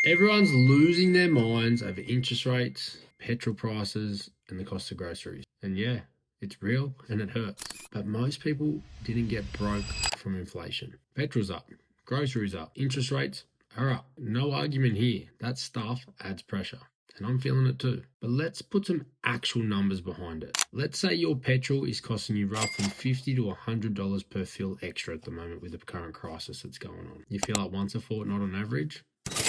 Everyone's losing their minds over interest rates, petrol prices, and the cost of groceries. And yeah, it's real and it hurts. But most people didn't get broke from inflation. Petrol's up, groceries up, interest rates are up. No argument here. That stuff adds pressure. And I'm feeling it too. But let's put some actual numbers behind it. Let's say your petrol is costing you roughly $50 to $100 per fill extra at the moment with the current crisis that's going on. You feel like once a fortnight on average,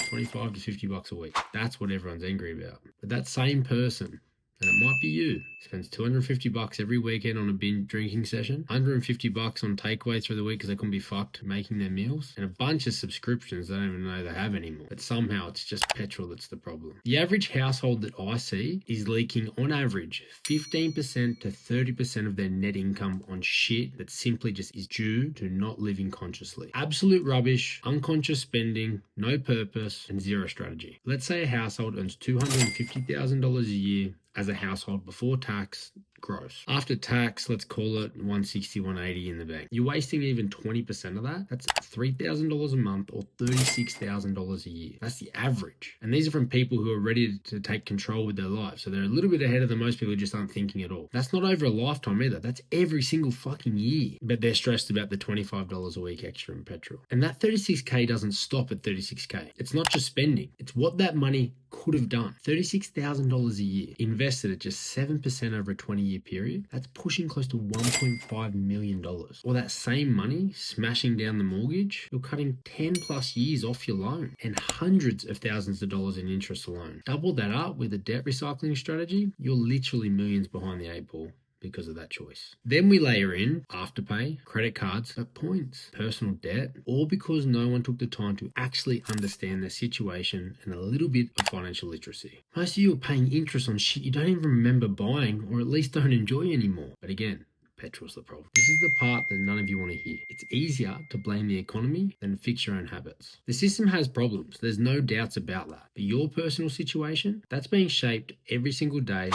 25 to $50 a week. That's what everyone's angry about. But that same person, and it might be you, spends $250 every weekend on a binge drinking session, $150 on takeaway through the week because they couldn't be fucked making their meals, and a bunch of subscriptions they don't even know they have anymore. But somehow it's just petrol that's the problem. The average household that I see is leaking on average 15% to 30% of their net income on shit that simply just is due to not living consciously. Absolute rubbish, unconscious spending, no purpose, and zero strategy. Let's say a household earns $250,000 a year as a household before tax gross. After tax, let's call it 160, 180 in the bank. You're wasting even 20% of that. That's $3,000 a month or $36,000 a year. That's the average. And these are from people who are ready to take control with their lives. So they're a little bit ahead of the most people who just aren't thinking at all. That's not over a lifetime either. That's every single fucking year. But they're stressed about the $25 a week extra in petrol. And that 36K doesn't stop at 36K. It's not just spending. It's what that money could have done. $36,000 a year invested at just 7% over a 20-year period. That's pushing close to $1.5 million. Or that same money smashing down the mortgage, you're cutting 10 plus years off your loan and hundreds of thousands of dollars in interest alone. Double that up with a debt recycling strategy, you're literally millions behind the eight ball because of that choice. Then we layer in Afterpay, credit cards, but points, personal debt, all because no one took the time to actually understand their situation and a little bit of financial literacy. Most of you are paying interest on shit you don't even remember buying or at least don't enjoy anymore. But again, petrol's the problem. This is the part that none of you want to hear. It's easier to blame the economy than fix your own habits. The system has problems. There's no doubts about that. But your personal situation, that's being shaped every single day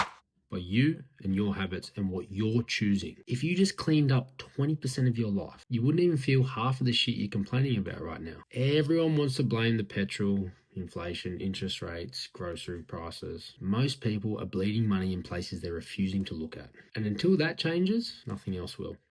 by you and your habits and what you're choosing. If you just cleaned up 20% of your life, you wouldn't even feel half of the shit you're complaining about right now. Everyone wants to blame the petrol, inflation, interest rates, grocery prices. Most people are bleeding money in places they're refusing to look at. And until that changes, nothing else will.